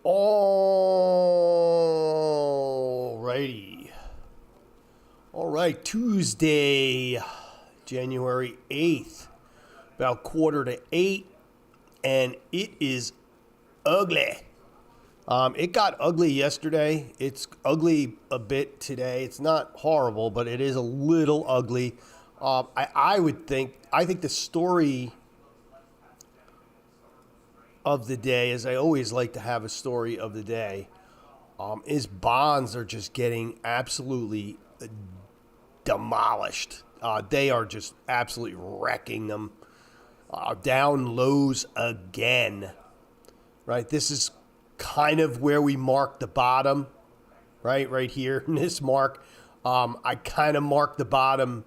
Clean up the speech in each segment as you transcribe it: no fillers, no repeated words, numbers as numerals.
All righty. All right, Tuesday, January 8th, about 7:45, and it is ugly. It got ugly yesterday. It's ugly a bit today. It's not horrible, but it is a little ugly. I think the story of the day, as I always like to have a story of the day, is bonds are just getting absolutely demolished. They are just absolutely wrecking them. Down lows again, right? This is kind of where we mark the bottom, right here in this mark. I kind of marked the bottom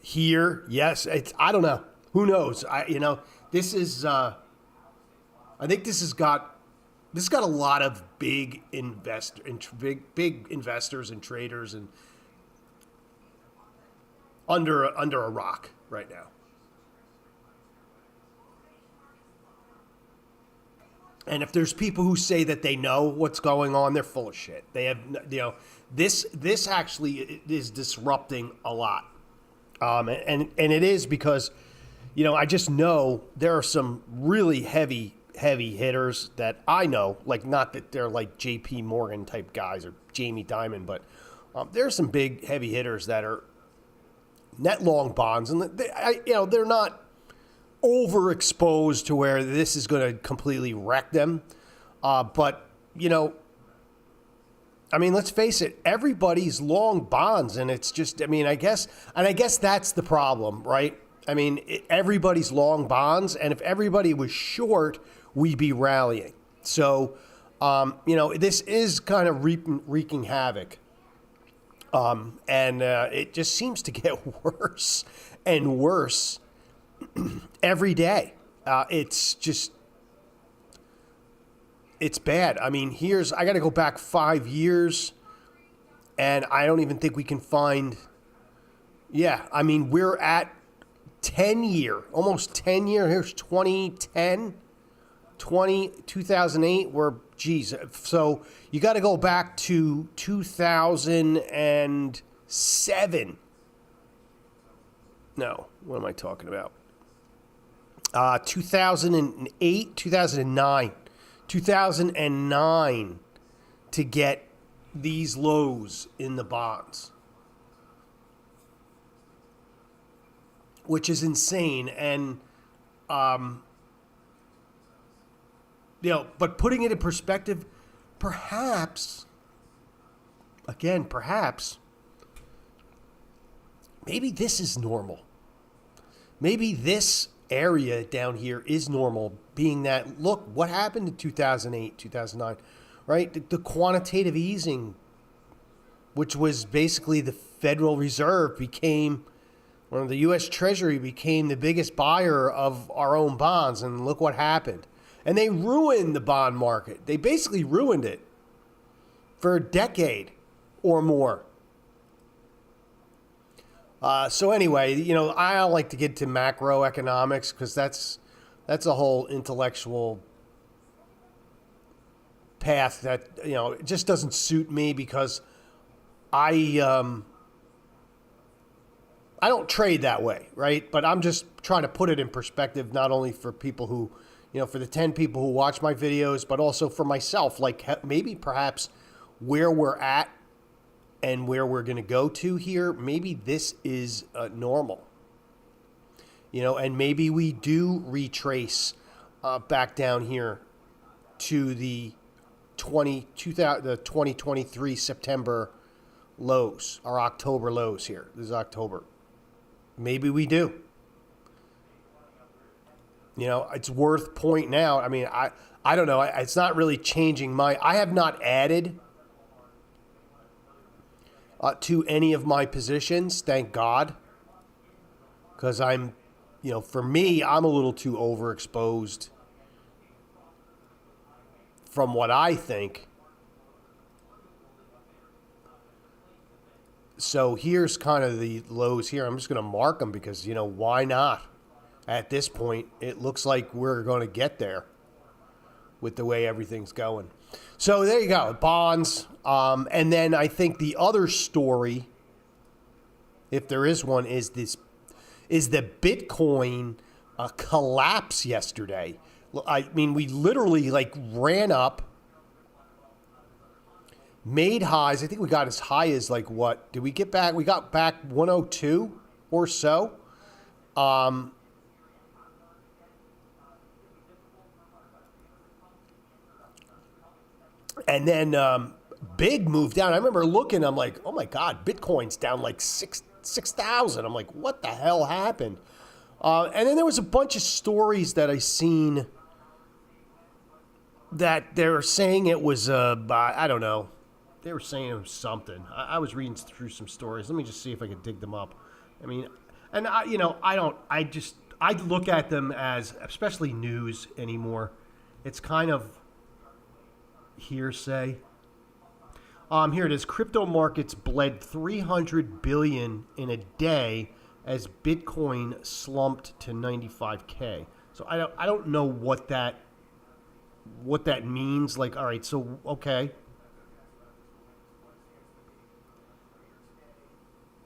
here. Yes, I don't know. Who knows? This is. I think this has got a lot of big investors and traders and under a rock right now. And if there's people who say that they know what's going on, they're full of shit. They have, this actually is disrupting a lot, and it is because, I just know there are some really heavy hitters that I know, like not that they're like J.P. Morgan type guys or Jamie Dimon, but there are some big heavy hitters that are net long bonds, and they're not overexposed to where this is going to completely wreck them. But let's face it, everybody's long bonds, and it's just, I guess that's the problem, right? Everybody's long bonds, and if everybody was short, we'd be rallying. So, this is kind of wreaking havoc. And it just seems to get worse and worse every day. It's bad. I got to go back 5 years, and I don't even think we can find, we're at almost 10 year. Here's 2010, 2008, so you got to go back to 2007. No, what am I talking about? 2008, 2009 to get these lows in the bonds, which is insane. And, but putting it in perspective, perhaps, maybe this is normal. Maybe this area down here is normal, being that, look, what happened in 2008, 2009, right? The quantitative easing, which was basically the Federal Reserve the U.S. Treasury became the biggest buyer of our own bonds, and look what happened. And they ruined the bond market. They basically ruined it for a decade or more. So anyway, I don't like to get to macroeconomics because that's a whole intellectual path that, it just doesn't suit me because I don't trade that way, right? But I'm just trying to put it in perspective, not only for people who, for the 10 people who watch my videos, but also for myself, like maybe perhaps where we're at and where we're going to go to here, maybe this is normal. And maybe we do retrace back down here to the 2023 September lows, or October lows here. This is October. Maybe we do. It's worth pointing out. I don't know. It's not really changing I have not added to any of my positions, thank God. Because for me, I'm a little too overexposed from what I think. So here's kind of the lows here. I'm just going to mark them because, why not? At this point, it looks like we're going to get there. with the way everything's going. So there you go, bonds. And then I think the other story, if there is one, is the Bitcoin collapse yesterday. I mean, we literally ran up, made highs. I think we got as high as what did we get back? We got back 102 or so. And then big move down. I remember looking, I'm like, oh my God, Bitcoin's down like 6,000. I'm like, what the hell happened? And then there was a bunch of stories that I seen that they were saying it was, I don't know. They were saying it was something. I was reading through some stories. Let me just see if I can dig them up. I mean, and I look at them as, especially news anymore, it's kind of hearsay. Here it is. Crypto markets bled 300 billion in a day as Bitcoin slumped to 95K. So I don't know what that means. All right, so okay.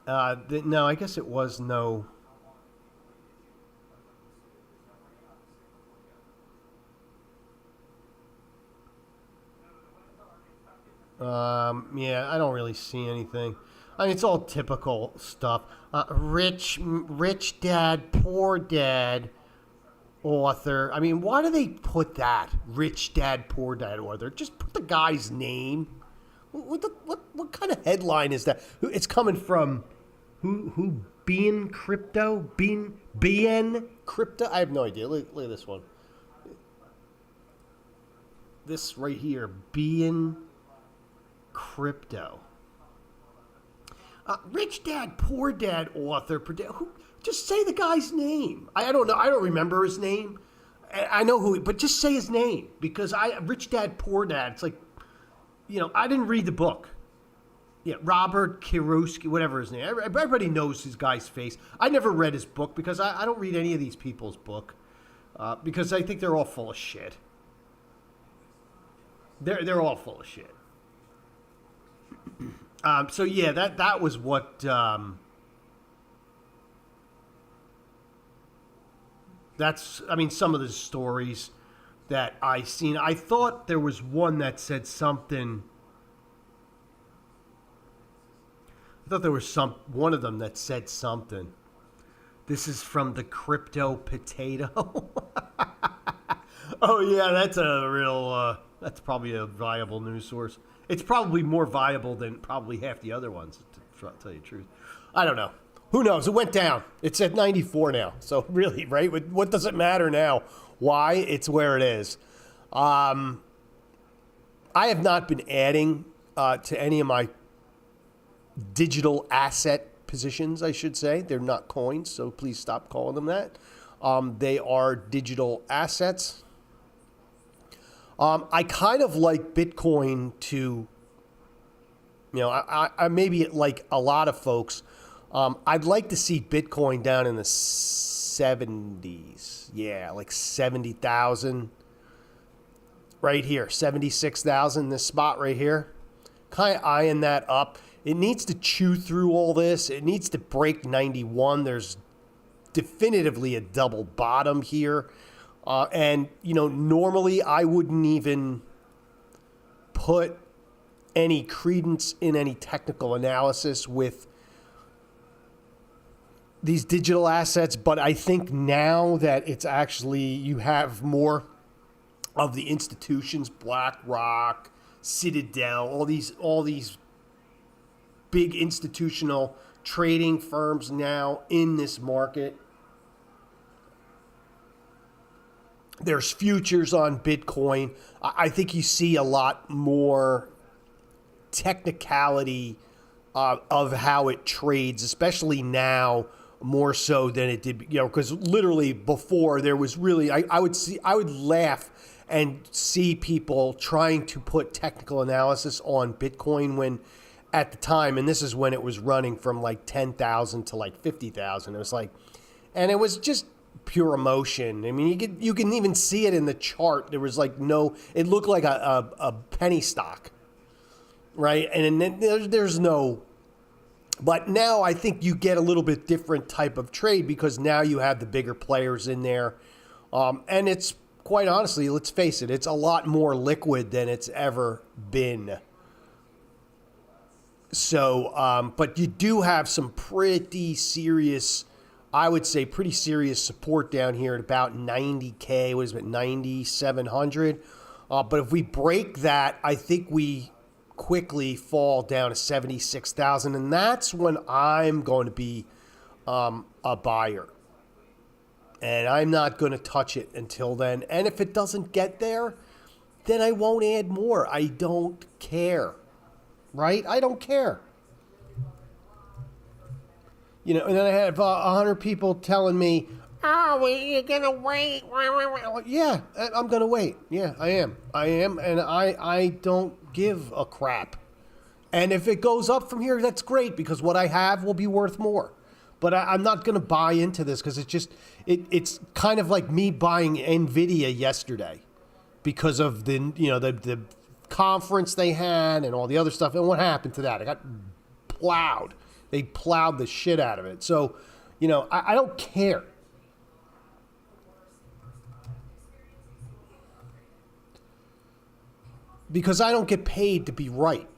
No, I guess it was no. Yeah, I don't really see anything. I mean, it's all typical stuff. Rich dad, poor dad, author. I mean, why do they put that? Rich dad, poor dad, author. Just put the guy's name. What kind of headline is that? It's coming from who? Bean Crypto? BN Crypto? I have no idea. Look at this one. This right here, Bean Crypto. Rich dad, poor dad, author. Just say the guy's name. I don't know. I don't remember his name. I know who, but just say his name because Rich Dad, Poor Dad. It's like, I didn't read the book. Yeah, Robert Kiyosaki, whatever his name. Everybody knows his guy's face. I never read his book because I don't read any of these people's book because I think they're all full of shit. They're all full of shit. So yeah, that was what. That's, I mean, some of the stories that I seen. I thought there was one that said something. I thought there was one of them that said something. This is from the Crypto Potato. Oh yeah, that's a real. That's probably a viable news source. It's probably more viable than probably half the other ones, to tell you the truth. I don't know. Who knows? It went down. It's at 94 now. So really, right? What does it matter now? Why? It's where it is. I have not been adding to any of my digital asset positions, I should say. They're not coins, so please stop calling them that. They are digital assets. I kind of like Bitcoin to, I maybe like a lot of folks, I'd like to see Bitcoin down in the 70s. Yeah, like 70,000. Right here, 76,000, this spot right here. Kind of eyeing that up. It needs to chew through all this. It needs to break 91. There's definitively a double bottom here. And, normally I wouldn't even put any credence in any technical analysis with these digital assets. But I think now that it's actually, you have more of the institutions, BlackRock, Citadel, all these big institutional trading firms now in this market. There's futures on Bitcoin. I think you see a lot more technicality of how it trades, especially now more so than it did, because literally before there was really, I would laugh and see people trying to put technical analysis on Bitcoin when at the time, and this is when it was running from like 10,000 to like 50,000. It was like, and it was just pure emotion. I mean, you can even see it in the chart. There was like no, it looked like a penny stock, right? And then there's no, but now I think you get a little bit different type of trade because now you have the bigger players in there. And it's quite honestly, let's face it, it's a lot more liquid than it's ever been. So, but you do have some pretty serious, I would say pretty serious support down here at about 90K. What is it, 9,700? But if we break that, I think we quickly fall down to 76,000. And that's when I'm going to be a buyer. And I'm not going to touch it until then. And if it doesn't get there, then I won't add more. I don't care. Right? I don't care. You know, and then I have 100 people telling me, oh, well, you're going to wait. Yeah, I'm going to wait. Yeah, I am. And I don't give a crap. And if it goes up from here, that's great because what I have will be worth more. But I'm not going to buy into this because it's kind of like me buying NVIDIA yesterday because of the conference they had and all the other stuff. And what happened to that? It got plowed. They plowed the shit out of it. So, you know, I don't care. Because I don't get paid to be right.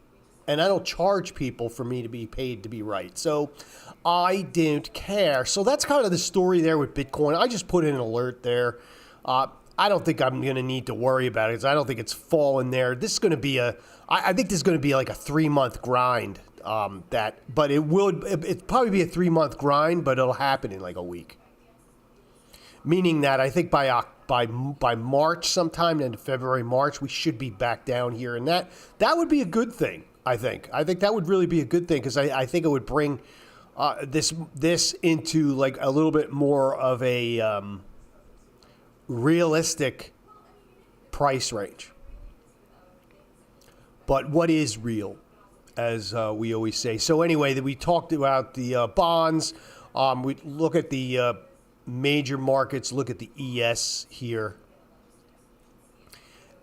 And I don't charge people for me to be paid to be right. So I don't care. So that's kind of the story there with Bitcoin. I just put in an alert there. I don't think I'm going to need to worry about it because I don't think it's fallen there. This is going to be I think this is going to be like a 3-month grind. But it'd probably be a 3-month grind, but it'll happen in like a week. Meaning that I think by March sometime, in February, March, we should be back down here. And that would be a good thing, I think. I think that would really be a good thing because I think it would bring this into like a little bit more of a realistic price range. But what is real, as we always say. So anyway, we talked about the bonds. We look at the major markets, look at the ES here.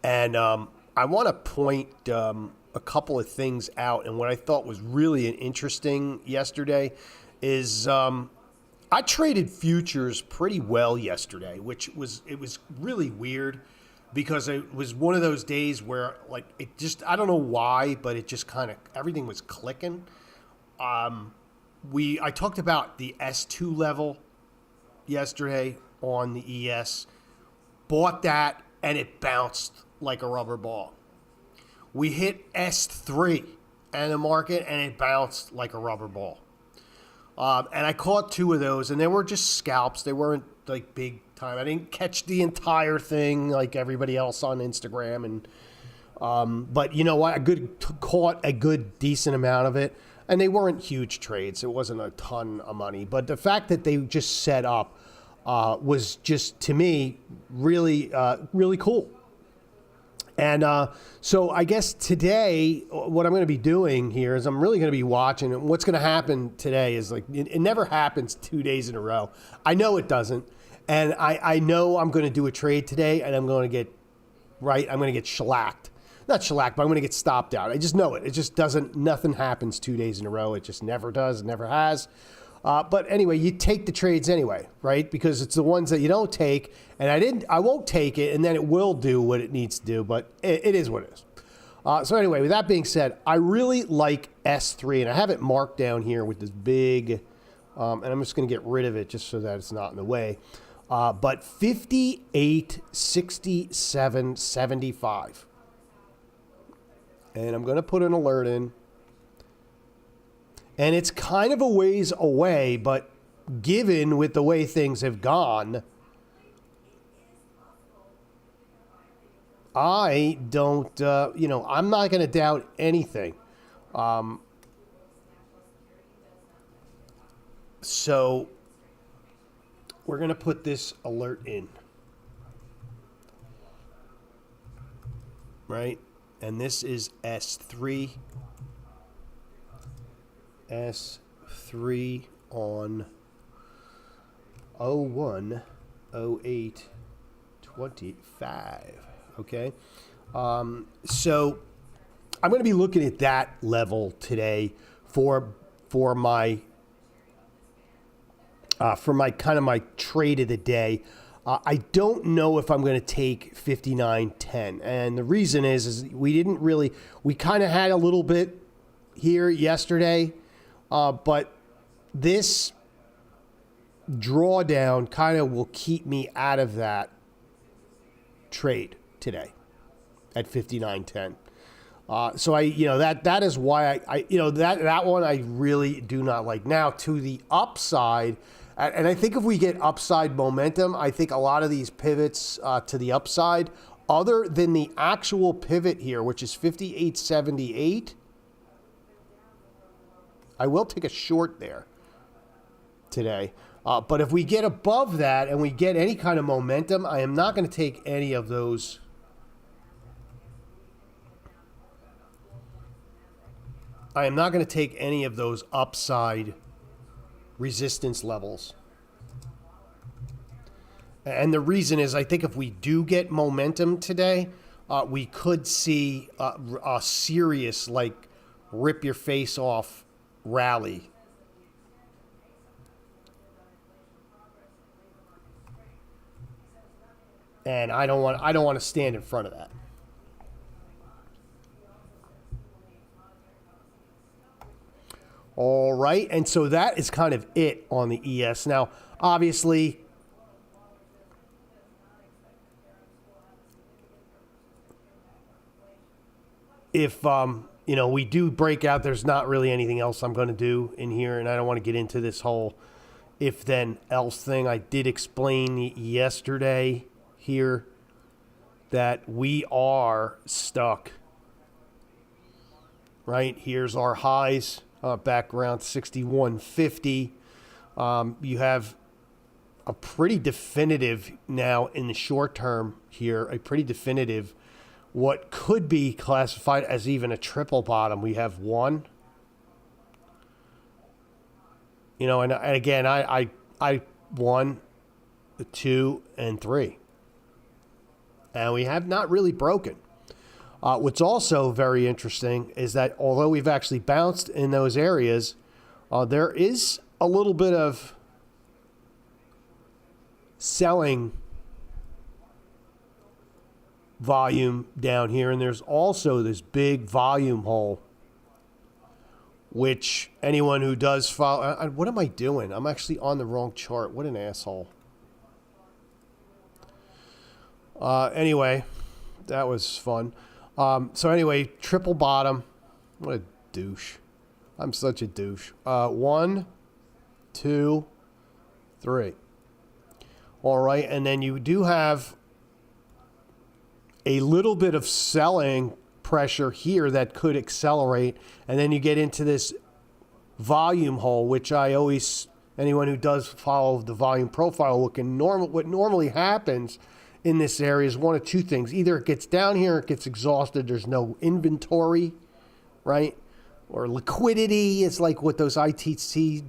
And I want to point a couple of things out. And what I thought was really interesting yesterday is I traded futures pretty well yesterday, which was really weird because it was one of those days where like it just, I don't know why, but it just kind of, everything was clicking. I talked about the S2 level yesterday on the ES, bought that and it bounced like a rubber ball. We hit S3 in the market and it bounced like a rubber ball. And I caught 2 of those, and they were just scalps. They weren't like big time. I didn't catch the entire thing like everybody else on Instagram. And but you know what? Caught a good decent amount of it, and they weren't huge trades. It wasn't a ton of money, but the fact that they just set up was just to me really really cool. And so I guess today, what I'm going to be doing here is I'm really going to be watching. And what's going to happen today is like, it never happens 2 days in a row. I know it doesn't. And I know I'm going to do a trade today and I'm going to get shellacked. Not shellacked, but I'm going to get stopped out. I just know it. It just doesn't, nothing happens 2 days in a row. It just never does, never has. But anyway, you take the trades anyway, right? Because it's the ones that you don't take, and I won't take it, and then it will do what it needs to do, but it is what it is. So anyway, with that being said, I really like S3, and I have it marked down here with this big, and I'm just going to get rid of it just so that it's not in the way. But 58, 67, 75. And I'm going to put an alert in. And it's kind of a ways away, but given with the way things have gone, I don't, I'm not going to doubt anything. So we're going to put this alert in. Right? And this is S3. S3 on 01 0825. Okay. So I'm going to be looking at that level today for my kind of my trade of the day. I don't know if I'm going to take 59.10, and the reason is we kind of had a little bit here yesterday, but this drawdown kind of will keep me out of that trade today at 59.10. So that is why I that one I really do not like. Now to the upside, and I think if we get upside momentum, I think a lot of these pivots to the upside, other than the actual pivot here, which is 58.78, I will take a short there today. But if we get above that and we get any kind of momentum, I am not going to take any of those. I am not going to take any of those upside resistance levels. And the reason is I think if we do get momentum today, we could see a serious, like, rip your face off rally. And I don't want to stand in front of that. All right, and so that is kind of it on the ES. Now, obviously, if we do break out, there's not really anything else I'm going to do in here, and I don't want to get into this whole if then else thing. I did explain yesterday here that we are stuck. Right, here's our highs. Back around 61.50. You have a pretty definitive now in the short term here, a pretty definitive what could be classified as even a triple bottom. We have one. And again, I 1, 2, and 3. And we have not really broken. What's also very interesting is that although we've actually bounced in those areas, there is a little bit of selling volume down here, and there's also this big volume hole, which anyone who does follow... what am I doing? I'm actually on the wrong chart. What an asshole. Anyway, that was fun. So anyway, triple bottom. What a douche. I'm such a douche. 1, 2, 3. All right, and then you do have a little bit of selling pressure here that could accelerate, and then you get into this volume hole, which anyone who does follow the volume profile what normally happens in this area is one of two things. Either it gets down here, it gets exhausted, there's no inventory, right? Or liquidity is like what those ITC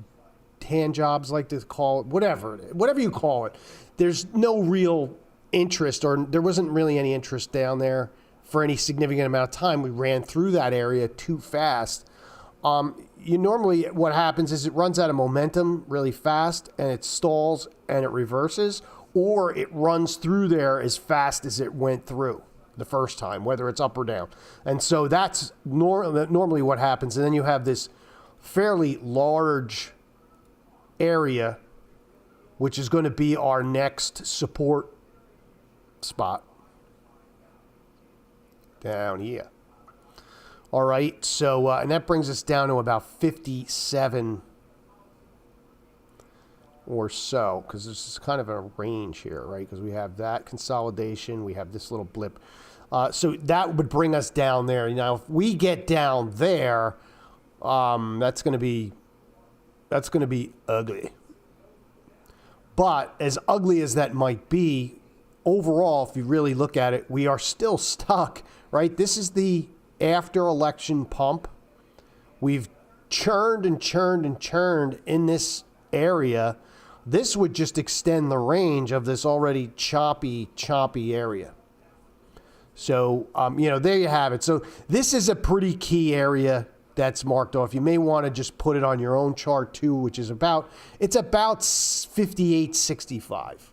hand jobs like to call it, whatever you call it. There's no real interest, or there wasn't really any interest down there for any significant amount of time. We ran through that area too fast. Normally what happens is it runs out of momentum really fast and it stalls and it reverses, or it runs through there as fast as it went through the first time, whether it's up or down. And so that's normally what happens. And then you have this fairly large area, which is going to be our next support spot down here. All right, so and that brings us down to about 57 or so, because this is kind of a range here, right? Because we have that consolidation, we have this little blip. So that would bring us down there. Now, if we get down there, that's going to be ugly. But as ugly as that might be, overall, if you really look at it, we are still stuck, right? This is the after-election pump. We've churned and churned and churned in this area. This would just extend the range of this already choppy area. So, there you have it. So this is a pretty key area that's marked off. You may want to just put it on your own chart too, which is about 58.65.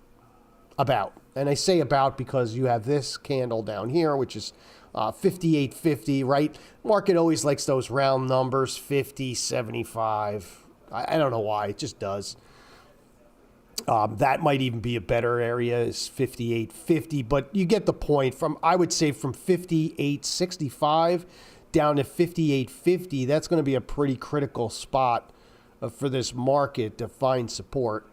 About. And I say about because you have this candle down here, which is 58.50, right? Market always likes those round numbers, 50, 75. I don't know why. It just does. That might even be a better area, is 58.50, but you get the point. I would say from 58.65 down to 58.50, that's going to be a pretty critical spot for this market to find support.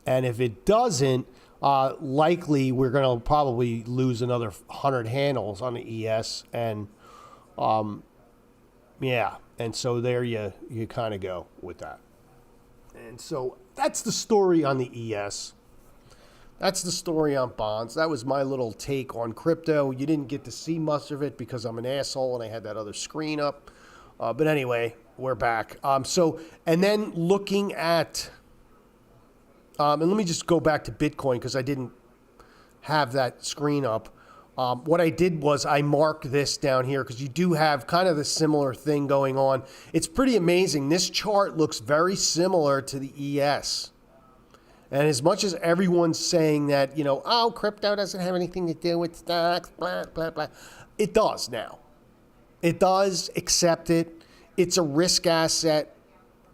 And if it doesn't, likely we're going to probably lose another 100 handles on the ES. And and so there you kind of go with that. And so that's the story on the ES. That's the story on bonds. That was my little take on crypto. You didn't get to see much of it because I'm an asshole and I had that other screen up. But anyway, we're back. And then looking at, and let me just go back to Bitcoin because I didn't have that screen up. What I did was I marked this down here because you do have kind of the similar thing going on. It's pretty amazing. This chart looks very similar to the ES. And as much as everyone's saying that, crypto doesn't have anything to do with stocks, blah, blah, blah, it does now. It does. Accept it. It's a risk asset.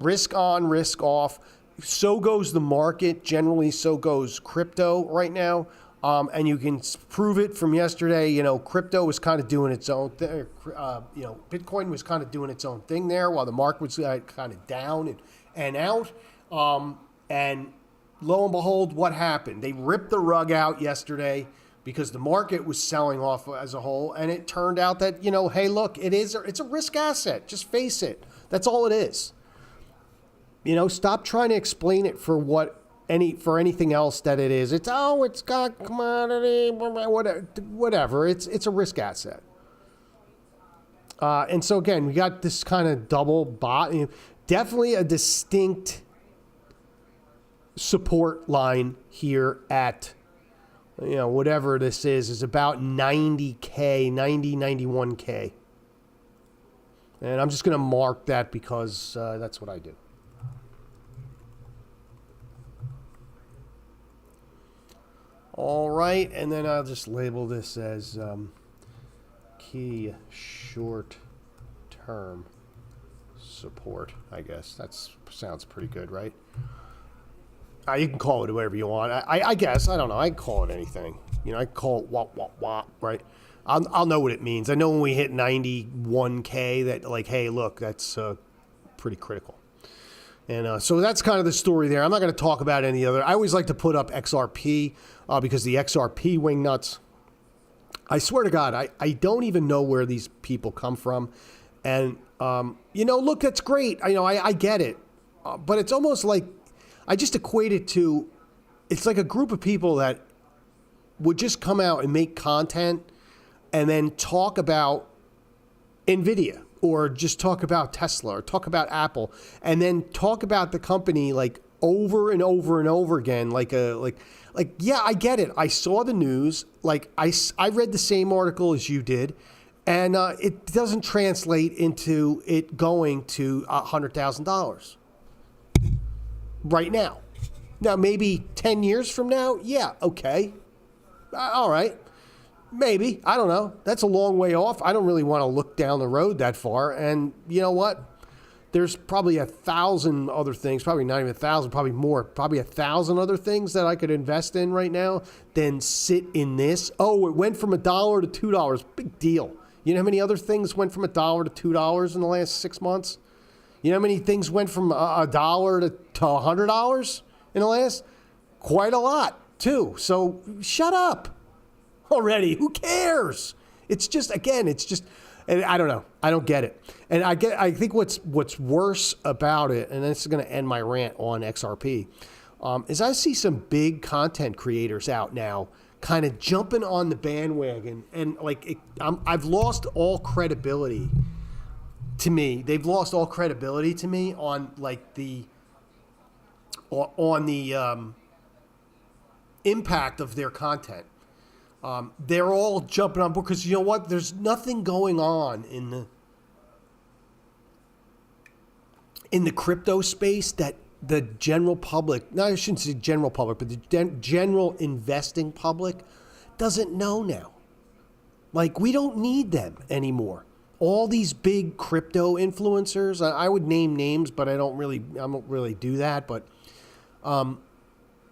Risk on, risk off. So goes the market. Generally, so goes crypto right now. And you can prove it from yesterday. Crypto was kind of doing its own thing. Bitcoin was kind of doing its own thing there while the market was kind of down and out. And lo and behold, what happened? They ripped the rug out yesterday because the market was selling off as a whole. And it turned out that, hey, look, it's a risk asset. Just face it. That's all it is. Stop trying to explain it for anything else that it is. It's got commodity, whatever. It's a risk asset. And so again, we got this kind of double bot. Definitely a distinct support line here at, whatever this is about 90K, 91K. And I'm just going to mark that because that's what I do. All right, and then I'll just label this as key short-term support, I guess. That sounds pretty good, right? You can call it whatever you want. I guess. I don't know. I can call it anything. I call it wop, right? I'll know what it means. I know when we hit 91K that, hey, look, that's pretty critical. And so that's kind of the story there. I'm not going to talk about any other. I always like to put up XRP because the XRP wing nuts, I swear to God, I don't even know where these people come from. And, look, that's great. I get it. But it's almost like I just equate it to, it's like a group of people that would just come out and make content and then talk about NVIDIA. Or just talk about Tesla or talk about Apple and then talk about the company over and over and over again. Yeah, I get it. I saw the news. I read the same article as you did. And it doesn't translate into it going to $100,000 right now. Now, maybe 10 years from now. Yeah. Okay. All right. Maybe. I don't know. That's a long way off. I don't really want to look down the road that far. And you know what? There's probably 1,000 other things, probably not even 1,000, probably more, probably 1,000 other things that I could invest in right now than sit in this. Oh, it went from $1 to $2. Big deal. You know how many other things went from $1 to $2 in the last 6 months? You know how many things went from $1 to $100 in the last? Quite a lot, too. So shut up already. Who cares? It's just, and I don't know. I don't get it. And I think what's worse about it, and this is going to end my rant on XRP, is I see some big content creators out now kind of jumping on the bandwagon, and I've lost all credibility to me. They've lost all credibility to me on on the impact of their content. They're all jumping on board because you know what? There's nothing going on in the crypto space that the general public, no, I shouldn't say general public, but the general investing public doesn't know now. Like, we don't need them anymore. All these big crypto influencers, I would name names, but I don't really do that. But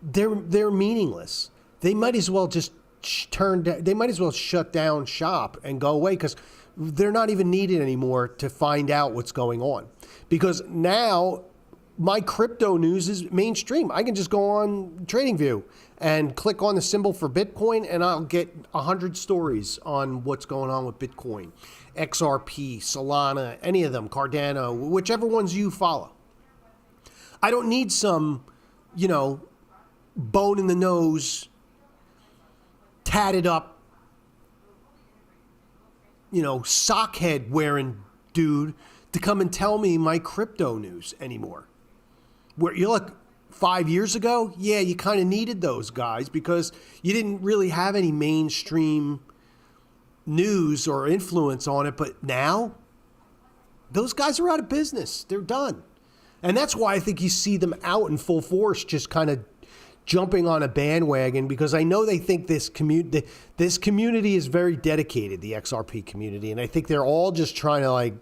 they're meaningless. They might as well just they might as well shut down shop and go away because they're not even needed anymore to find out what's going on. Because now my crypto news is mainstream. I can just go on TradingView and click on the symbol for Bitcoin and I'll get 100 stories on what's going on with Bitcoin, XRP, Solana, any of them, Cardano, whichever ones you follow. I don't need some, bone in the nose, tatted up, sockhead wearing dude to come and tell me my crypto news anymore. Where you look 5 years ago, yeah, you kind of needed those guys because you didn't really have any mainstream news or influence on it. But now, those guys are out of business. They're done. And that's why I think you see them out in full force, just kind of jumping on a bandwagon, because I know they think this community is very dedicated, the XRP community. And I think they're all just trying to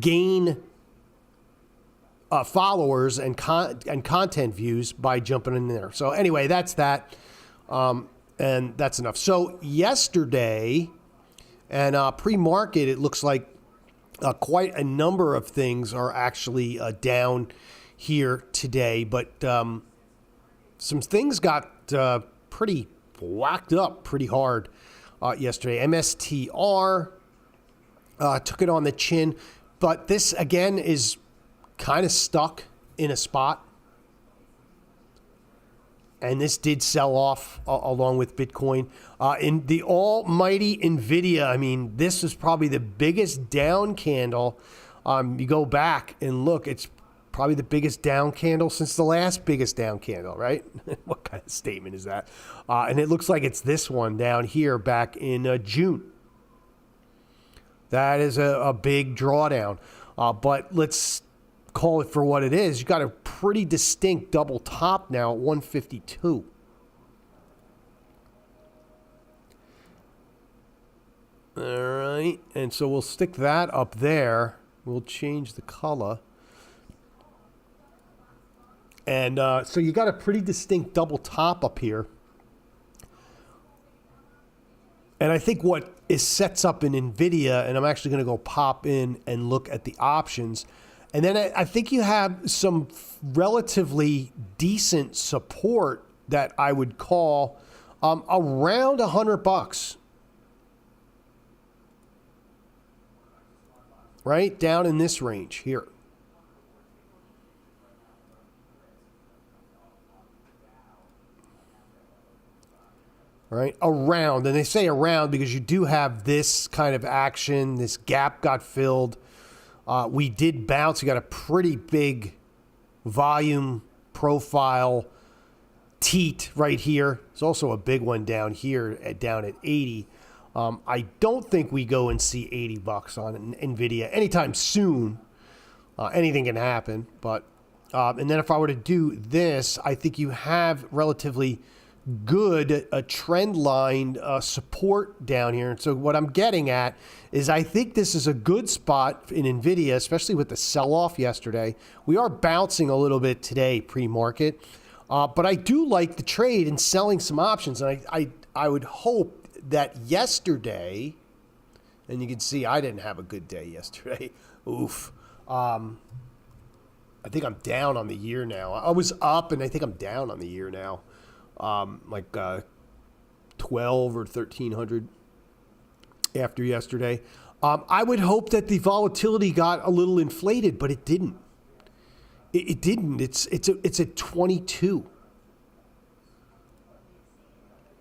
gain followers and content views by jumping in there. So anyway, that's that. And that's enough. So yesterday and pre-market, it looks like quite a number of things are actually down here today. But some things got pretty whacked up pretty hard yesterday. MSTR took it on the chin. But this, again, is kind of stuck in a spot. And this did sell off along with Bitcoin. In the almighty NVIDIA, I mean, this is probably the biggest down candle. You go back and look, it's probably the biggest down candle since the last biggest down candle, right? What kind of statement is that? And it looks like it's this one down here back in June. That is a big drawdown. But let's call it for what it is. You got a pretty distinct double top now at 152. All right, and so we'll stick that up there. We'll change the color. And so you got a pretty distinct double top up here. And I think what sets up in NVIDIA, and I'm actually going to go pop in and look at the options. And then I think you have some relatively decent support that I would call around $100, right down in this range here. Right around, and they say around because you do have this kind of action. This gap got filled. We did bounce. We got a pretty big volume profile teat right here. There's also a big one down here down at 80. I don't think we go and see $80 on NVIDIA anytime soon. Anything can happen. But and then if I were to do this, I think you have relatively good trend line support down here. And so what I'm getting at is I think this is a good spot in NVIDIA, especially with the sell-off yesterday. We are bouncing a little bit today pre-market, but I do like the trade in selling some options. And I would hope that yesterday, and you can see I didn't have a good day yesterday. Oof. I think I'm down on the year now. I was up, and I think I'm down on the year now. 12 or 1,300 after yesterday. I would hope that the volatility got a little inflated, but it didn't. It didn't. It's at 22.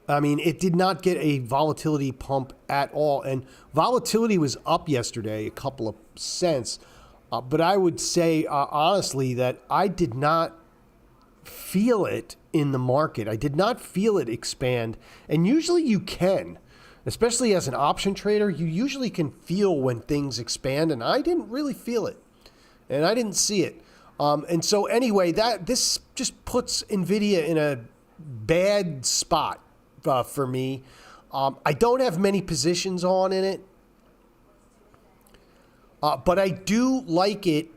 I mean, it did not get a volatility pump at all. And volatility was up yesterday a couple of cents. But I would say, honestly, that I did not feel it in the market. I did not feel it expand. And usually you can, especially as an option trader, you usually can feel when things expand. And I didn't really feel it. And I didn't see it. And so anyway, this just puts NVIDIA in a bad spot for me. I don't have many positions on in it. But I do like it.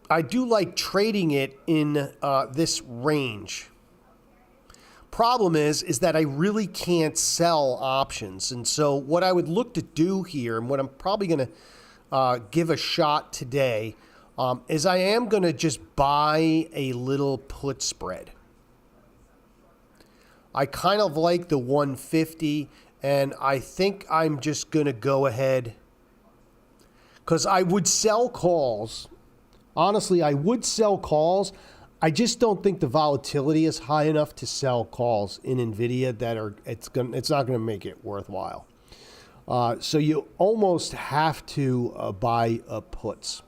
I do like trading it in this range. Problem is that I really can't sell options. And so what I would look to do here, and what I'm probably going to give a shot today, is I am going to just buy a little put spread. I kind of like the 150, and I think I'm just going to go ahead, because I would sell calls. Honestly, I would sell calls. I just don't think the volatility is high enough to sell calls in NVIDIA it's not going to make it worthwhile. So you almost have to buy puts.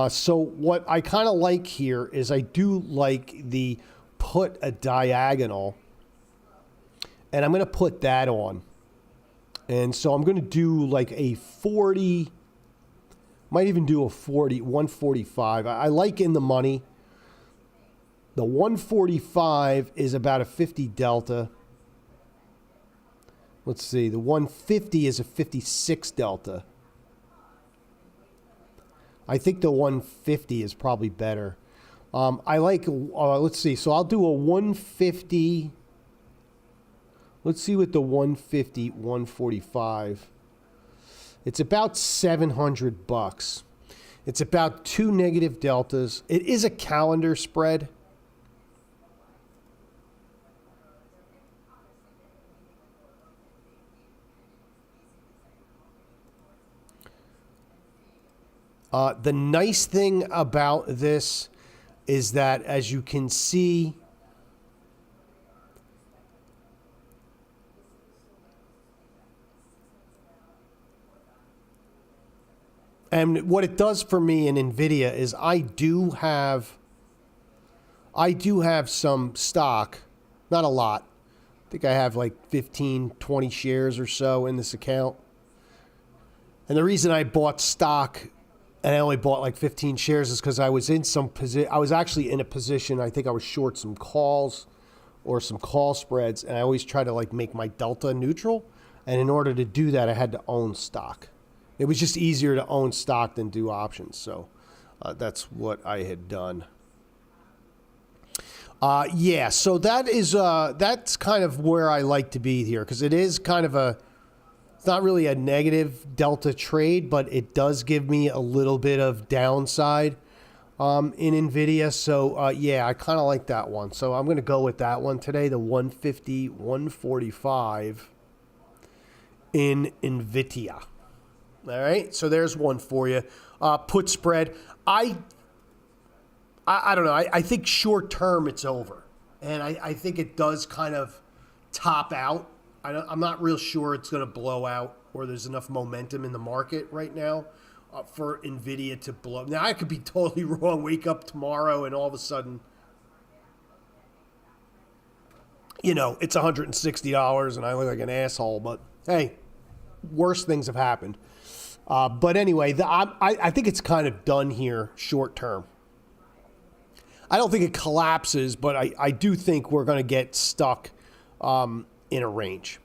So what I kind of like here is I do like the put a diagonal, and I'm going to put that on. And so I'm going to do like a 40, might even do a 145. I like in the money. The 145 is about a 50 delta. Let's see, the 150 is a 56 delta. I think the 150 is probably better. I like, let's see, so I'll do a 150. Let's see what the 150, 145. It's about $700. It's about 2 negative deltas. It is a calendar spread. The nice thing about this is that, as you can see, and what it does for me in NVIDIA is I do have some stock, not a lot. I think I have like 15, 20 shares or so in this account. And the reason I bought stock and I only bought like 15 shares is because I was in some position. I was actually in a position, I think I was short some calls or some call spreads, and I always try to like make my delta neutral. And in order to do that, I had to own stock. It was just easier to own stock than do options. So that's what I had done. Yeah, so that's kind of where I like to be here, because it is kind of it's not really a negative delta trade, but it does give me a little bit of downside in NVIDIA. So yeah, I kind of like that one. So I'm going to go with that one today, the 150, 145 in NVIDIA. All right, so there's one for you. Put spread. I don't know. I think short term it's over. And I think it does kind of top out. I'm not real sure it's going to blow out, or there's enough momentum in the market right now for NVIDIA to blow. Now, I could be totally wrong. Wake up tomorrow and all of a sudden, it's $160 and I look like an asshole. But hey, worse things have happened. But anyway, I think it's kind of done here short term. I don't think it collapses, but I do think we're going to get stuck in a range.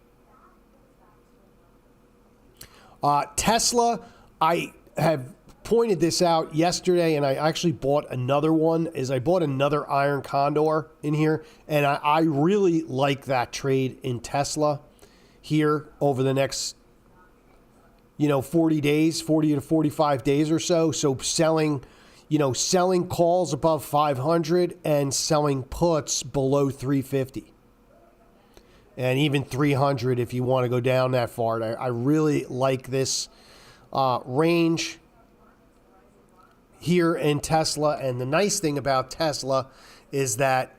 Tesla, I have pointed this out yesterday, and I actually bought another one. I bought another iron condor in here, and I really like that trade in Tesla here over the next 40 days, 40 to 45 days or so. So selling calls above 500 and selling puts below 350. And even 300 if you want to go down that far. I really like this range here in Tesla. And the nice thing about Tesla is that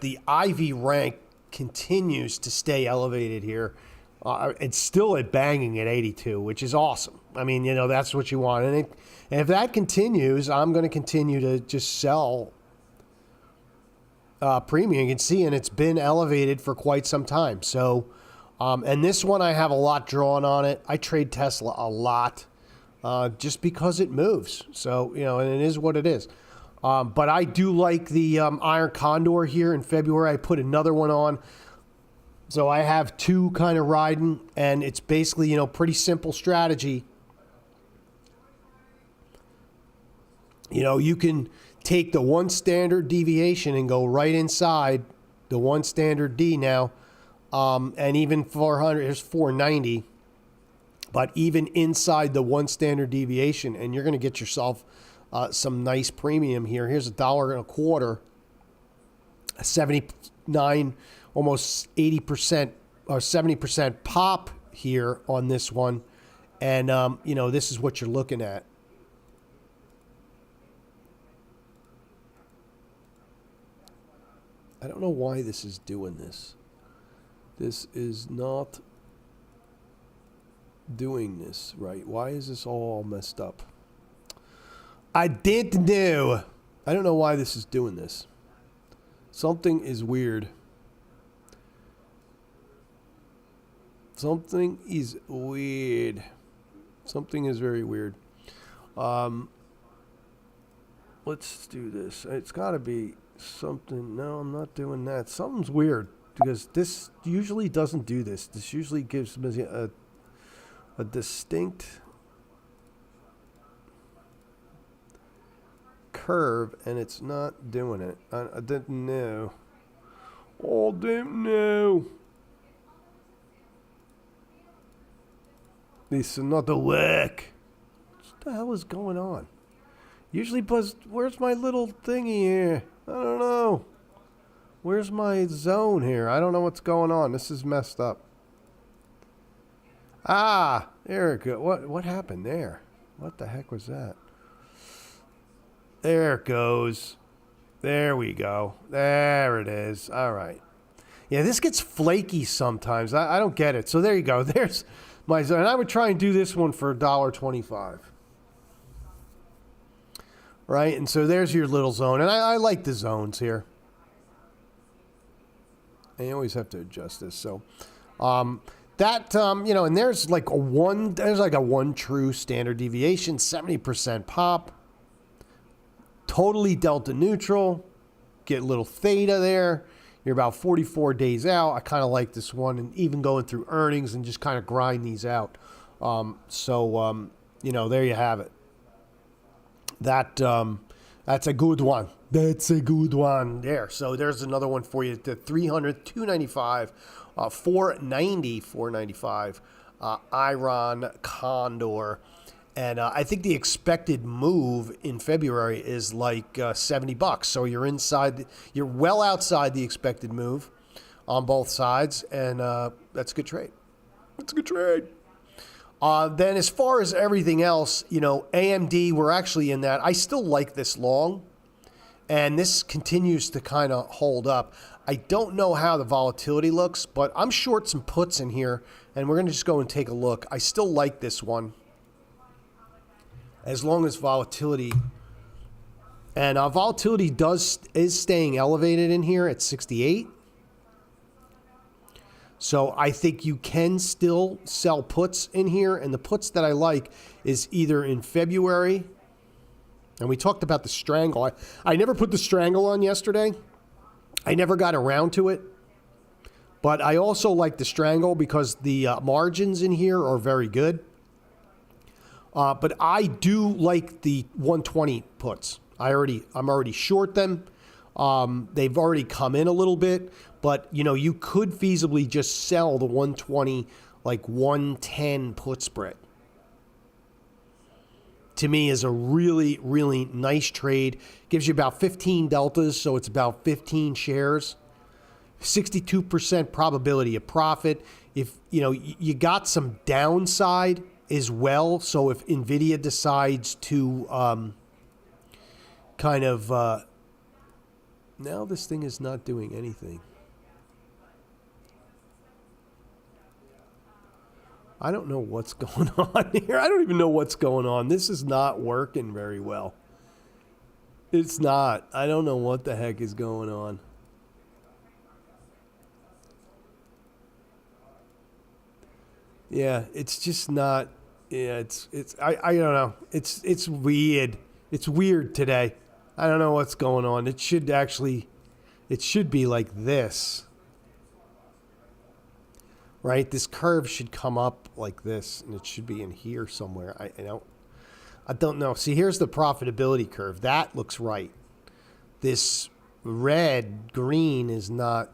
the IV rank continues to stay elevated here. It's still at banging at 82, which is awesome. I mean, that's what you want. And if that continues, I'm going to continue to just sell premium. You can see, and it's been elevated for quite some time. So, and this one I have a lot drawn on it. I trade Tesla a lot just because it moves. So, and it is what it is. But I do like the Iron Condor here in February. I put another one on. So I have two kind of riding, and it's basically, pretty simple strategy. You can take the one standard deviation and go right inside the one standard D now. And even 400, here's 490. But even inside the one standard deviation, and you're going to get yourself some nice premium here. Here's $1.25, 79, almost 80% or 70% pop here on this one. And, this is what you're looking at. I don't know why this is doing this. This is not doing this right. Why is this all messed up? I didn't know. I don't know why this is doing this. Something is weird. Something is weird. Something is very weird. Let's do this. It's got to be something. No, I'm not doing that. Something's weird because this usually doesn't do this. This usually gives me a distinct curve, and it's not doing it. I didn't know. Oh, didn't know. This is another whack. What the hell is going on? Usually, Buzz, where's my little thingy here? I don't know. Where's my zone here? I don't know what's going on. This is messed up. Ah, there it goes. What happened there? What the heck was that? There it goes. There we go. There it is. All right. Yeah, this gets flaky sometimes. I don't get it. So there you go. There's my zone. And I would try and do this one for $1.25. Right? And so there's your little zone. And I like the zones here. And you always have to adjust this. So and there's like a one true standard deviation, 70% pop. Totally delta neutral. Get a little theta there. You're about 44 days out. I kind of like this one, and even going through earnings and just kind of grind these out. There you have it. That's a good one. That's a good one there. So there's another one for you. The 300, 295, 490, 495, Iron Condor. And I think the expected move in February is like $70. So you're well outside the expected move on both sides, and that's a good trade. That's a good trade. Then as far as everything else, AMD, we're actually in that. I still like this long, and this continues to kind of hold up. I don't know how the volatility looks, but I'm short some puts in here, and we're going to just go and take a look. I still like this one, as long as volatility, and volatility is staying elevated in here at 68. So I think you can still sell puts in here, and the puts that I like is either in February, and we talked about the strangle. I never put the strangle on yesterday. I never got around to it, but I also like the strangle because the margins in here are very good. But I do like the 120 puts. I'm already short them. They've already come in a little bit, but you could feasibly just sell the 120, like 110 put spread. To me, is a really, really nice trade. Gives you about 15 deltas, so it's about 15 shares. 62% probability of profit. If you got some downside as well. So if NVIDIA decides to now this thing is not doing anything. I don't know what's going on here. I don't even know what's going on. This is not working very well. It's not. I don't know what the heck is going on. Yeah, it's just not. Yeah, I don't know. It's weird. It's weird today. I don't know what's going on. It should be like this. Right? This curve should come up like this, and it should be in here somewhere. I don't know. See, here's the profitability curve. That looks right. This red, green is not.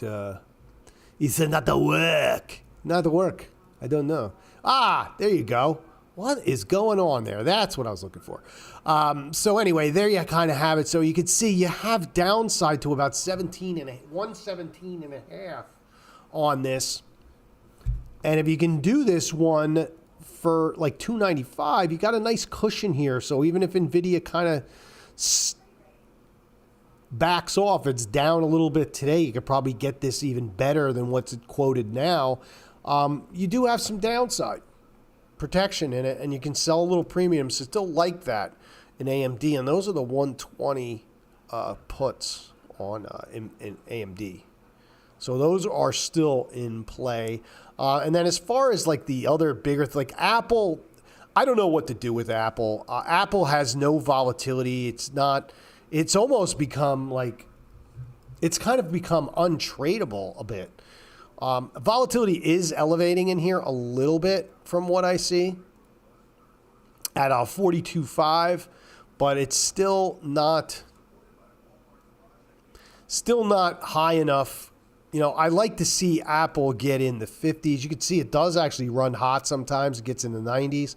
It's not the work. Not the work. I don't know. Ah, there you go. What is going on there? That's what I was looking for. So anyway, there you kind of have it. So you can see you have downside to about 117 and a half on this. And if you can do this one for like 295, you got a nice cushion here. So even if NVIDIA kind of backs off, it's down a little bit today, you could probably get this even better than what's quoted now. You do have some downside protection in it, and you can sell a little premium. So still like that in AMD, and those are the 120 puts on in AMD. So those are still in play. And then as far as like the other bigger, like Apple, I don't know what to do with Apple. Apple has no volatility. It's almost become like, it's kind of become untradeable a bit. Volatility is elevating in here a little bit from what I see at 42.5, but it's still not high enough. You know, I like to see Apple get in the 50s. You can see it does actually run hot sometimes. It gets in the 90s.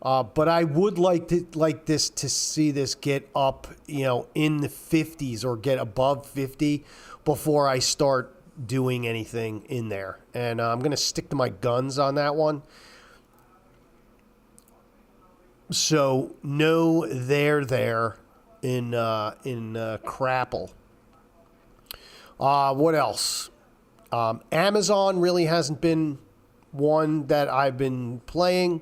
But I would like to see this get up, you know, in the 50s or get above 50 before I start doing anything in there. And I'm going to stick to my guns on that one. So no there in Crapple. What else? Amazon really hasn't been one that I've been playing.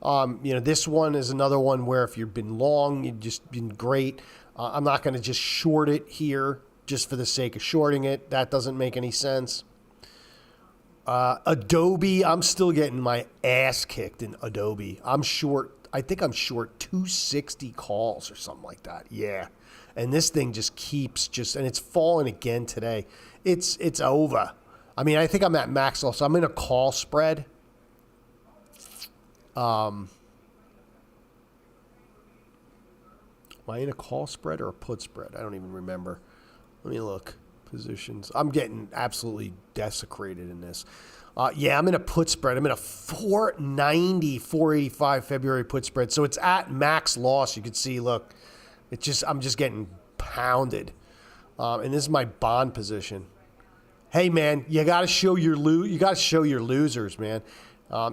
This one is another one where if you've been long, you've just been great. I'm not going to just short it here just for the sake of shorting it. That doesn't make any sense. Adobe, I'm still getting my ass kicked in Adobe. I think I'm short 260 calls or something like that. Yeah. And this thing just keeps and it's falling again today. It's over. I mean, I think I'm at max loss. I'm in a call spread. Am I in a call spread or a put spread? I don't even remember. Let me look. Positions. I'm getting absolutely desecrated in this. Yeah, I'm in a put spread. I'm in a 490, 485 February put spread. So it's at max loss. You can see, look, I'm just getting pounded. And this is my bond position. Hey, man, you got to show your losers, man.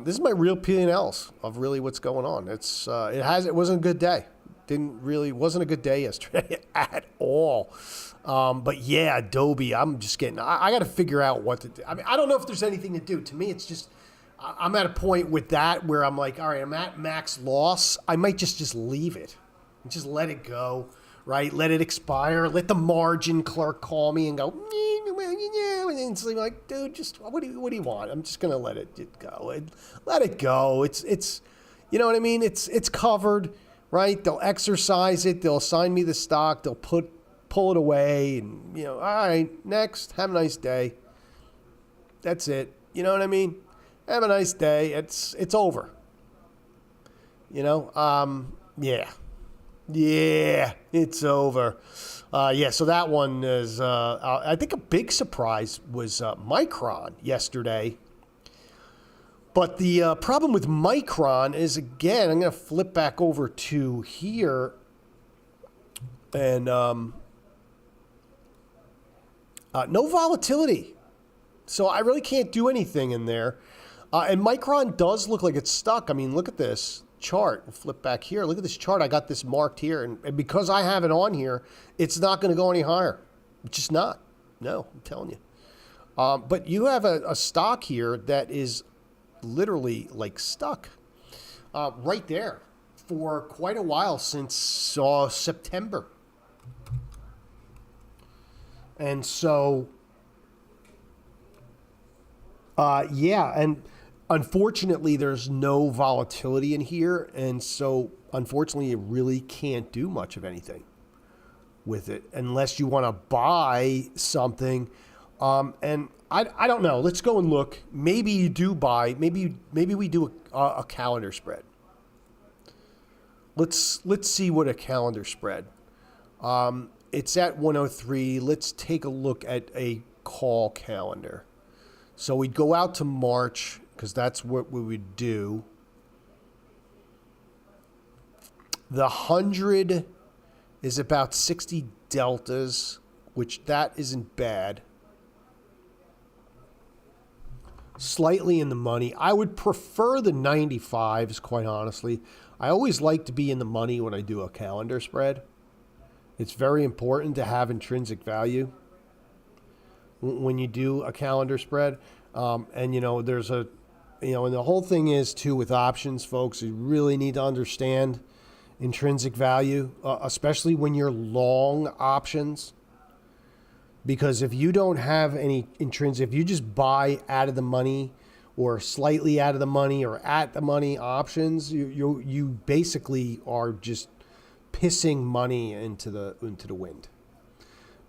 This is my real P&Ls of really what's going on. It wasn't a good day. Wasn't a good day yesterday at all. But yeah, Adobe, I'm just getting, I got to figure out what to do. I mean, I don't know if there's anything to do. To me, it's just, I'm at a point with that where I'm like, all right, I'm at max loss. I might just leave it and just let it go, right? Let it expire. Let the margin clerk call me and go, and it's like, dude, just what do you want? I'm just gonna let it go. Let it go. It's, you know what I mean? It's covered, right? They'll exercise it. They'll assign me the stock. They'll pull it away, and all right, next. Have a nice day. That's it. You know what I mean? Have a nice day. It's over. Yeah, it's over. So that one is, I think a big surprise was Micron yesterday. But the problem with Micron is, again, I'm going to flip back over to here. And no volatility. So I really can't do anything in there. And Micron does look like it's stuck. I mean, look at this chart. We'll flip back here. Look at this chart. I got this marked here. And because I have it on here, it's not going to go any higher. It's just not. No, I'm telling you. But you have a stock here that is literally like stuck right there for quite a while since September. And so, yeah, and unfortunately, there's no volatility in here. And so, unfortunately, you really can't do much of anything with it unless you want to buy something. And I don't know. Let's go and look. Maybe you do buy. Maybe we do a calendar spread. Let's see what a calendar spread. It's at 103. Let's take a look at a call calendar. So we'd go out to March because that's what we would do. The 100 is about 60 deltas, which that isn't bad. Slightly in the money. I would prefer the 95s, quite honestly. I always like to be in the money when I do a calendar spread. It's very important to have intrinsic value when you do a calendar spread. And, there's and the whole thing is, too, with options, folks, you really need to understand intrinsic value, especially when you're long options. Because if you don't have any intrinsic, if you just buy out of the money or slightly out of the money or at the money options, you basically are just pissing money into the wind.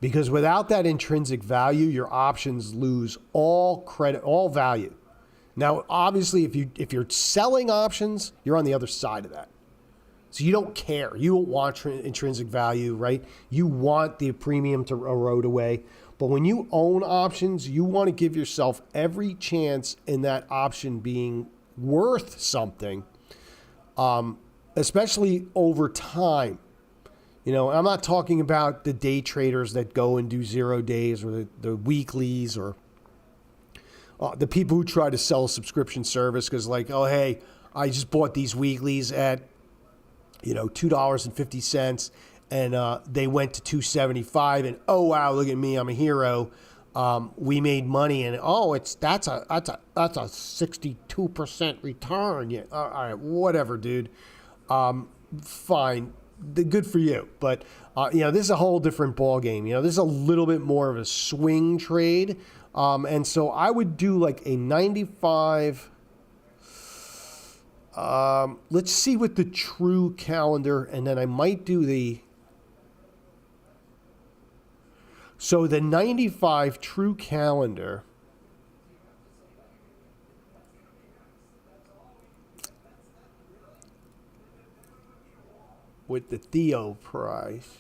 Because without that intrinsic value, your options lose all credit, all value. Now, obviously, if you're selling options, you're on the other side of that. So you don't care. You don't want intrinsic value, right? You want the premium to erode away. But when you own options, you want to give yourself every chance in that option being worth something, especially over time. I'm not talking about the day traders that go and do 0 days or the weeklies or the people who try to sell a subscription service because oh, hey, I just bought these weeklies at $2.50, and they went to $2.75, and oh wow, look at me, I'm a hero. We made money, and that's a 62% return. Yeah, all right, whatever, dude. Fine, good for you, but this is a whole different ball game. This is a little bit more of a swing trade, and so I would do like a 95. Let's see what the true calendar, and then I might do the 95 true calendar with the Theo price.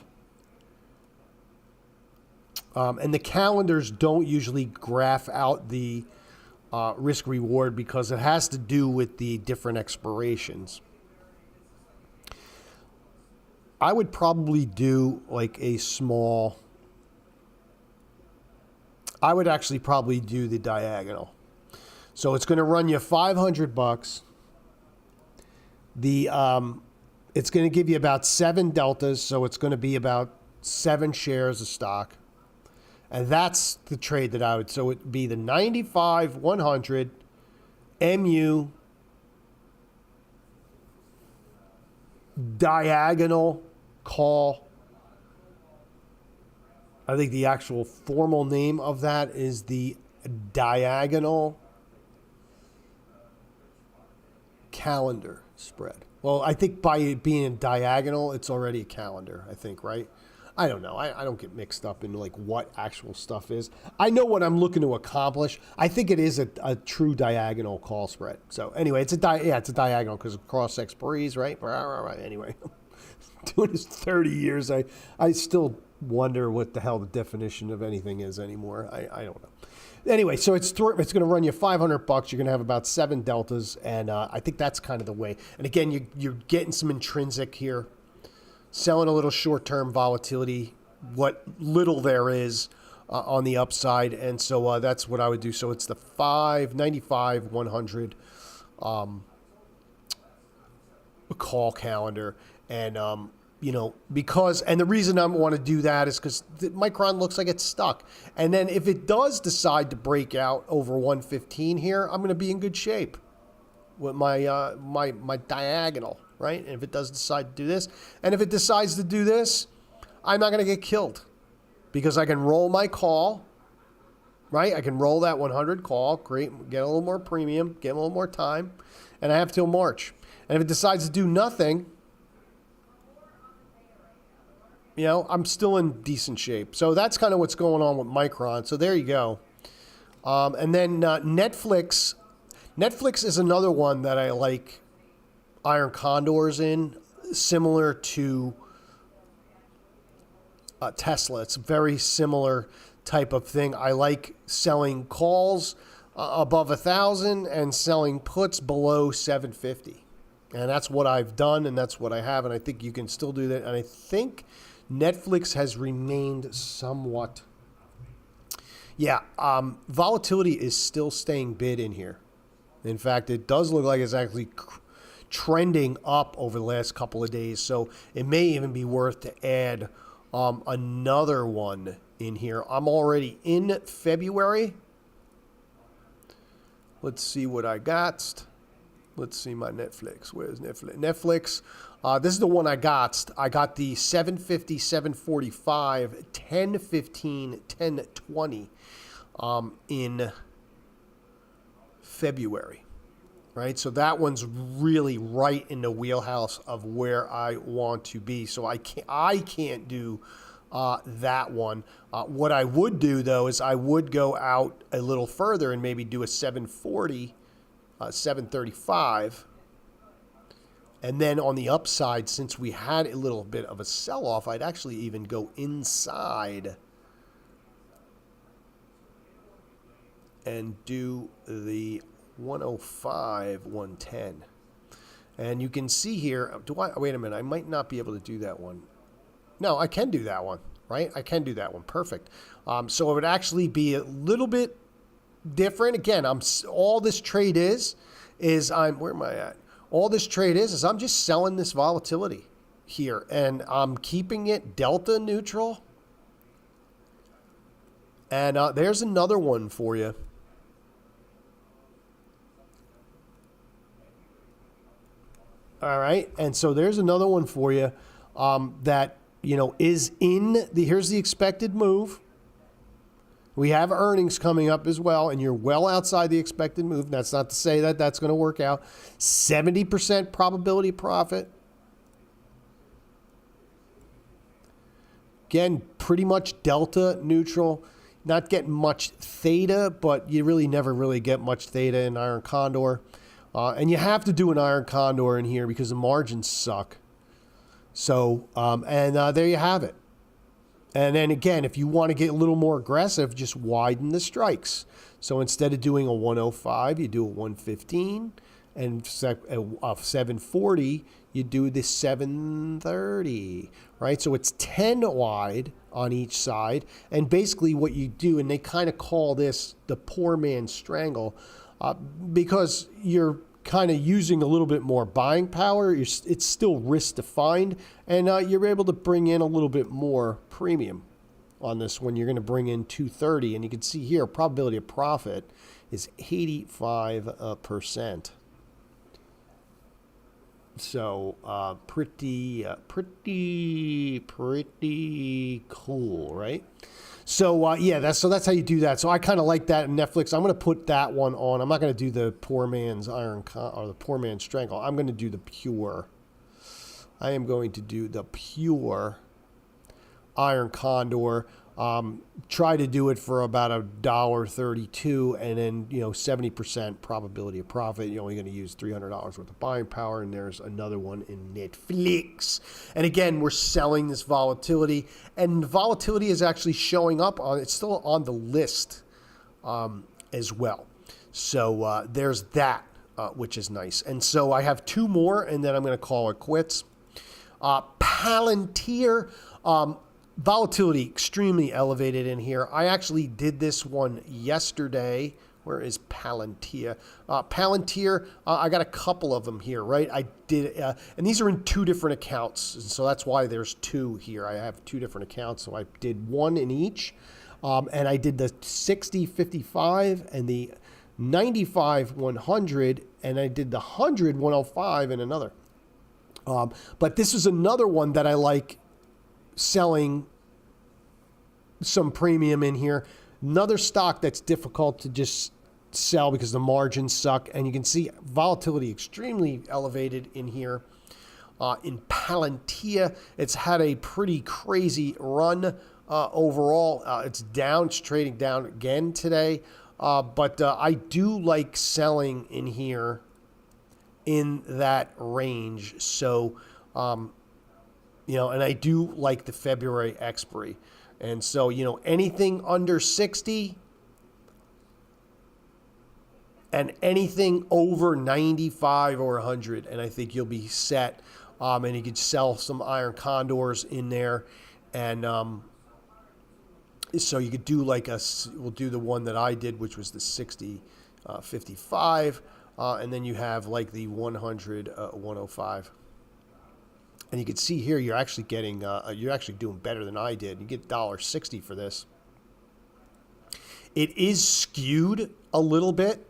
And the calendars don't usually graph out the risk reward because it has to do with the different expirations. I would probably do like a small, I would actually probably do the diagonal. So it's going to run you $500. It's going to give you about 7 deltas, so it's going to be about 7 shares of stock. And that's the trade that I would, so it'd be the 95, 100, MU, diagonal call. I think the actual formal name of that is the diagonal calendar spread. Well, I think by it being a diagonal, it's already a calendar, I think, right? I don't know. I don't get mixed up in like what actual stuff is. I know what I'm looking to accomplish. I think it is a true diagonal call spread. So anyway, it's a diagonal because of cross expiries, right? Anyway, doing this 30 years, I still wonder what the hell the definition of anything is anymore. I don't know. Anyway, so it's going to run you $500. You're going to have about 7 deltas, and I think that's kind of the way. And again, you're getting some intrinsic here. Selling a little short-term volatility, what little there is on the upside. And so that's what I would do. So it's the 595, 100 call calendar. And, because, and the reason I want to do that is because Micron looks like it's stuck. And then if it does decide to break out over 115 here, I'm going to be in good shape. with my diagonal, right? And if it does decide to do this, and if it decides to do this, I'm not going to get killed because I can roll my call, right? I can roll that 100 call, get a little more premium, get a little more time, and I have till March. And if it decides to do nothing, you know, I'm still in decent shape. So that's kind of what's going on with Micron. So there you go. And then Netflix. Netflix is another one that I like iron condors in, similar to Tesla. It's a very similar type of thing. I like selling calls above 1,000 and selling puts below 750. And that's what I've done, and that's what I have, and I think you can still do that. And I think Netflix has remained somewhat... Yeah, volatility is still staying bid in here. In fact, it does look like it's actually trending up over the last couple of days. So it may even be worth to add another one in here. I'm already in February. Let's see what I got. Let's see my Netflix. Where's Netflix? Netflix. This is the one I got. I got the 750, 745, 1015, 1020 in February, right? So that one's really right in the wheelhouse of where I want to be. So I can't do that one. What I would do though is I would go out a little further and maybe do a 740, 735. And then on the upside, since we had a little bit of a sell-off, I'd actually even go inside and do the 105, 110. And you can see here, wait a minute, I might not be able to do that one. No, I can do that one, right? I can do that one, perfect. So it would actually be a little bit different. Again, all this trade is where am I at? All this trade is I'm just selling this volatility here, and I'm keeping it delta neutral. And there's another one for you. All right, and so there's another one for you that, you know, is here's the expected move. We have earnings coming up as well, and you're well outside the expected move. That's not to say that that's going to work out. 70% probability of profit. Again, pretty much delta neutral. Not getting much theta, but you really never really get much theta in iron condor. And you have to do an iron condor in here because the margins suck. So, there you have it. And then again, if you want to get a little more aggressive, just widen the strikes. So instead of doing a 105, you do a 115. And a 740, you do the 730, right? So it's 10 wide on each side. And basically what you do, and they kind of call this the poor man's strangle, because you're kind of using a little bit more buying power. It's still risk defined, and you're able to bring in a little bit more premium on this one. You're going to bring in 230, and you can see here probability of profit is 85%. So pretty cool, right? So yeah, that's how you do that. So I kind of like that in Netflix. I'm going to put that one on. I'm not going to do the poor man's or the poor man's strangle. I'm going to do the pure. I am going to do the pure iron condor. Try to do it for about $1.32, and then 70% probability of profit. You're only going to use $300 worth of buying power, and there's another one in Netflix. And again, we're selling this volatility, and volatility is actually showing up on. It's still on the list as well. So there's that, which is nice. And so I have two more, and then I'm going to call it quits. Palantir. Volatility extremely elevated in here. I actually did this one yesterday. Where is Palantir? Palantir, I got a couple of them here, right? I did, and these are in two different accounts, and so that's why there's two here. I have two different accounts, so I did one in each, and I did the 60-55 and the 95, 100, and I did the 100, 105, and another. But this is another one that I like selling some premium in here. Another stock that's difficult to just sell because the margins suck. And you can see volatility extremely elevated in here. In Palantir, it's had a pretty crazy run overall. It's down. It's trading down again today. But I do like selling in here in that range. So, and I do like the February expiry. And so, anything under 60 and anything over 95 or 100, and I think you'll be set. And you could sell some iron condors in there. And so you could do we'll do the one that I did, which was the 60, 55. And then you have like the 100, 105. And you can see here, you're actually getting, you're actually doing better than I did. You get $1.60 for this. It is skewed a little bit.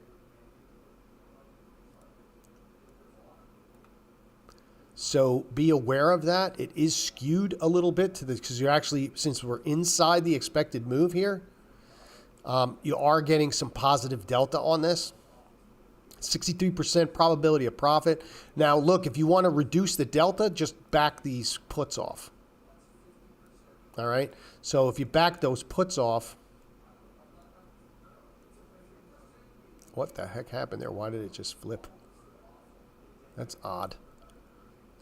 So be aware of that. It is skewed a little bit to this because you're actually, since we're inside the expected move here, you are getting some positive delta on this. 63% probability of profit. Now, look, if you want to reduce the delta, just back these puts off. All right. So if you back those puts off, what the heck happened there? Why did it just flip? That's odd.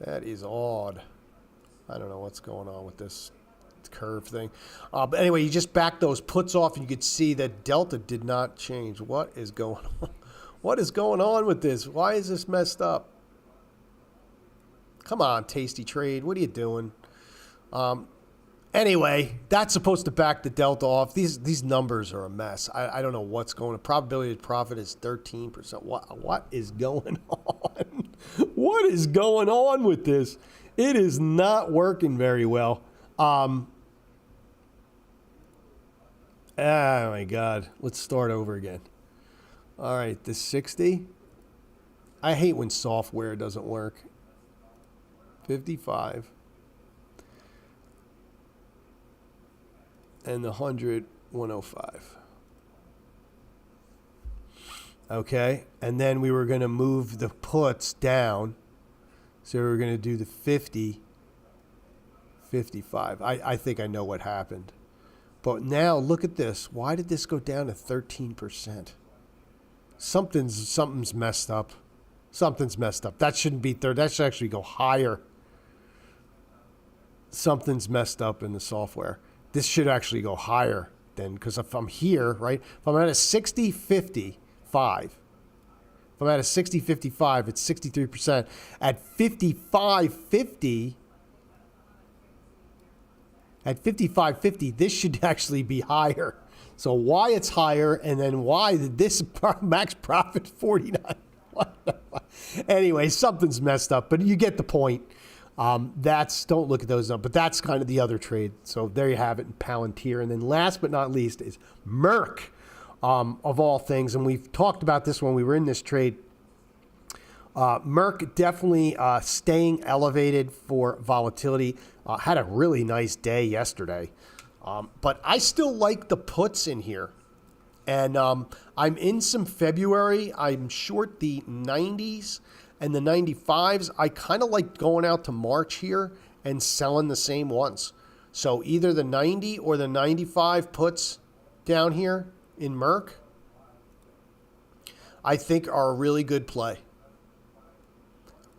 That is odd. I don't know what's going on with this curve thing. But anyway, you just back those puts off and you could see that delta did not change. What is going on? What is going on with this? Why is this messed up? Come on, Tasty Trade. What are you doing? Anyway, that's supposed to back the delta off. These numbers are a mess. I don't know what's going on. Probability of profit is 13%. What is going on? What is going on with this? It is not working very well. Oh, my God. Let's start over again. All right, the 60. I hate when software doesn't work. 55. And the 100, 105. Okay, and then we were going to move the puts down. So we were going to do the 50, 55. I think I know what happened. But now look at this. Why did this go down to 13%? Something's messed up. Something's messed up. That shouldn't be third. That should actually go higher. Something's messed up in the software. This should actually go higher then, because if I'm here, right? If I'm at a 60, 55. If I'm at a 60, 55, it's 63%. At 55, 50. At 55, 50, this should actually be higher. So why it's higher, and then why this max profit 49? Anyway, something's messed up, but you get the point. Don't look at those numbers, but that's kind of the other trade. So there you have it in Palantir. And then last but not least is Merck, of all things. And we've talked about this when we were in this trade. Merck definitely staying elevated for volatility. Had a really nice day yesterday. But I still like the puts in here. And I'm in some February. I'm short the 90s and the 95s. I kind of like going out to March here and selling the same ones. So either the 90 or the 95 puts down here in Merck, I think are a really good play.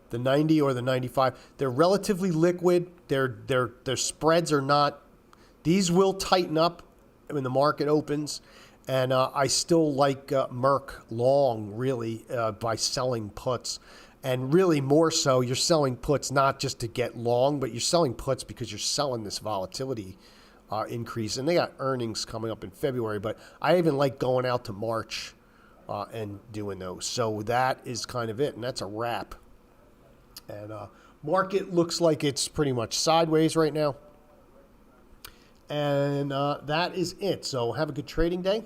The 90 or the 95. They're relatively liquid. Their spreads are not. These will tighten up when the market opens. And I still like Merck long, really, by selling puts. And really more so, you're selling puts not just to get long, but you're selling puts because you're selling this volatility increase. And they got earnings coming up in February. But I even like going out to March and doing those. So that is kind of it. And that's a wrap. And market looks like it's pretty much sideways right now. And that is it. So have a good trading day.